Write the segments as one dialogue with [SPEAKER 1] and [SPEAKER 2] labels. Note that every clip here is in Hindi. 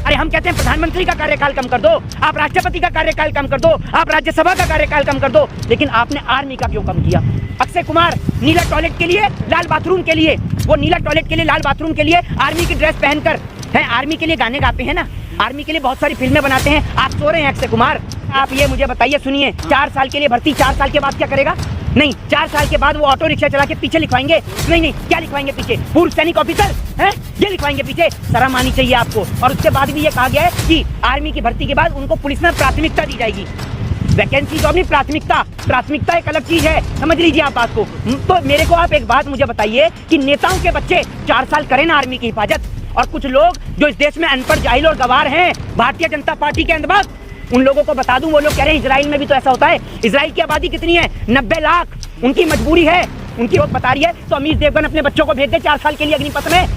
[SPEAKER 1] अरे हम कहते हैं प्रधानमंत्री का कार्यकाल कम कर दो, आप राष्ट्रपति का कार्यकाल कम कर दो, आप राज्यसभा का कार्यकाल कम कर दो, लेकिन आपने आर्मी का क्यों कम किया? अक्षय कुमार नीला टॉयलेट के लिए, लाल बाथरूम के लिए, वो नीला टॉयलेट के लिए, लाल बाथरूम के लिए आर्मी की ड्रेस पहनकर है, आर्मी के लिए गाने गाते हैं ना, आर्मी के लिए बहुत सारी फिल्में बनाते हैं। आप सो रहे हैं अक्षय कुमार? आप ये मुझे बताइए, सुनिए, 4 साल के लिए भर्ती, 4 साल के बाद क्या करेगा? नहीं, 4 साल के बाद वो ऑटो रिक्शा चला के पीछे लिखवाएंगे। नहीं, क्या लिखवाएंगे पीछे? पूर्व सैनिक ऑफिसर है, ये लिखवाएंगे पीछे। शर्म आनी चाहिए आपको। और उसके बाद भी ये कहा गया है कि आर्मी की भर्ती के बाद उनको पुलिस में प्राथमिकता दी जाएगी। वैकेंसी जॉब नहीं, प्राथमिकता एक अलग चीज है, समझ लीजिए आप बात को। तो मेरे को आप एक बात मुझे बताइए कि नेताओं के बच्चे 4 साल करें ना आर्मी की हिफाजत, और कुछ लोग जो इस देश में अनपढ़, जाहिल और गवार हैं, भारतीय जनता पार्टी के अंदर, उन लोगों को बता दूं, वो लोग कह रहे हैं इजराइल में भी तो ऐसा होता है। इजराइल की आबादी कितनी है? 90 लाख। उनकी मजबूरी है, उनकी वोट बता रही है, तो अमीश देवगन अपने बच्चों को भेज दे 4 साल के लिए अग्निपथ में।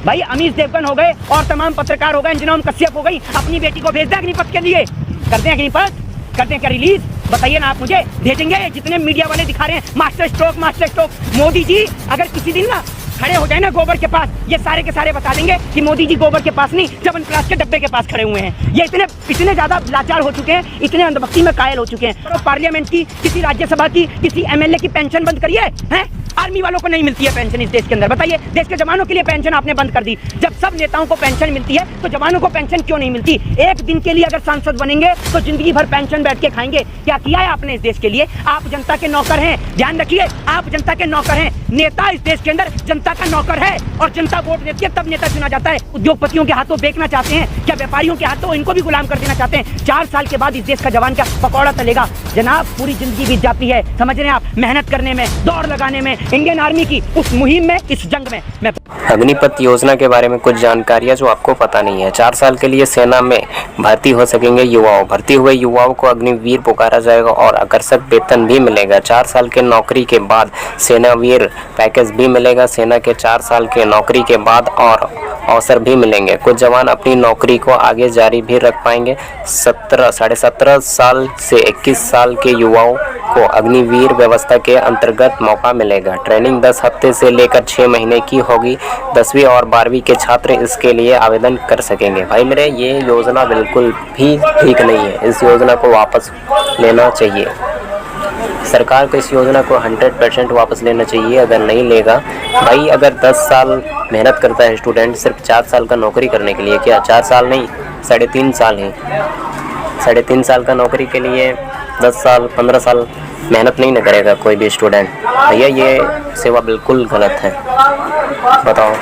[SPEAKER 1] भाई अमीश देवगन हो गए और तमाम पत्रकार हो गए, अंजना कश्यप हो गई, अपनी बेटी को भेज दे अग्निपथ के लिए। करते हैं अग्निपथ, करते हैं क्या रिलीज? बताइए ना आप मुझे, भेजेंगे? जितने मीडिया वाले दिखा रहे हैं मास्टर स्ट्रोक। मोदी जी अगर किसी दिन ना खड़े हो जाए ना गोबर के पास, ये सारे के सारे बता देंगे कि मोदी जी गोबर के पास नहीं, च्यवनप्राश के डब्बे के पास खड़े हुए हैं। ये इतने ज्यादा लाचार हो चुके हैं, इतने अंधभक्ति में कायल हो चुके हैं। तो पार्लियामेंट की, किसी राज्यसभा की, किसी एमएलए की पेंशन बंद करिए, हैं? आर्मी वालों को नहीं मिलती है पेंशन इस देश के अंदर। बताइए, देश के जवानों के लिए पेंशन आपने बंद कर दी। जब सब नेताओं को पेंशन मिलती है तो जवानों को पेंशन क्यों नहीं मिलती? एक दिन के लिए अगर सांसद बनेंगे तो जिंदगी भर पेंशन बैठ के खाएंगे। क्या किया है आपने इस देश के लिए? आप जनता के नौकर हैं, ध्यान रखिए, आप जनता के नौकर हैं। नेता इस देश के अंदर जनता का नौकर है, और जनता वोट देती है तब नेता चुना जाता है। उद्योगपतियों के हाथों बेचना चाहते हैं क्या? व्यापारियों के हाथों इनको भी गुलाम कर देना चाहते हैं? 4 साल के बाद इस देश का जवान क्या पकौड़ा तलेगा? जनाब, पूरी जिंदगी बीत जाती है, समझ रहे हैं आप, मेहनत करने में, दौड़ लगाने में, इंडियन आर्मी की उस मुहिम में, इस जंग में। मैं
[SPEAKER 2] अग्निपथ योजना के बारे में कुछ जानकारियां जो आपको पता नहीं है। 4 साल के लिए सेना में भर्ती हो सकेंगे युवाओं। भर्ती हुए युवाओं को अग्निवीर पुकारा जाएगा और आकर्षक वेतन भी मिलेगा। 4 साल के नौकरी के बाद सेनावीर पैकेज भी मिलेगा। सेना के 4 साल के नौकरी के बाद और अवसर भी मिलेंगे। कुछ जवान अपनी नौकरी को आगे जारी भी रख पाएंगे। 17.5 साल से 21 साल के युवाओं को अग्निवीर व्यवस्था के अंतर्गत मौका मिलेगा। ट्रेनिंग 10 हफ्ते से लेकर 6 महीने की होगी। 10वीं और 12वीं के छात्र इसके लिए आवेदन कर सकेंगे। भाई मेरे, ये योजना बिल्कुल भी ठीक नहीं है। इस योजना को वापस लेना चाहिए। सरकार को इस योजना को 100% वापस लेना चाहिए। अगर नहीं लेगा, भाई अगर 10 साल मेहनत करता है स्टूडेंट सिर्फ 4 साल का नौकरी करने के लिए, क्या 4 साल नहीं 3.5 साल है। 3.5 साल का नौकरी के लिए 10 साल 15 साल मेहनत नहीं न करेगा कोई भी स्टूडेंट। भैया ये सेवा बिल्कुल गलत है। बताओ।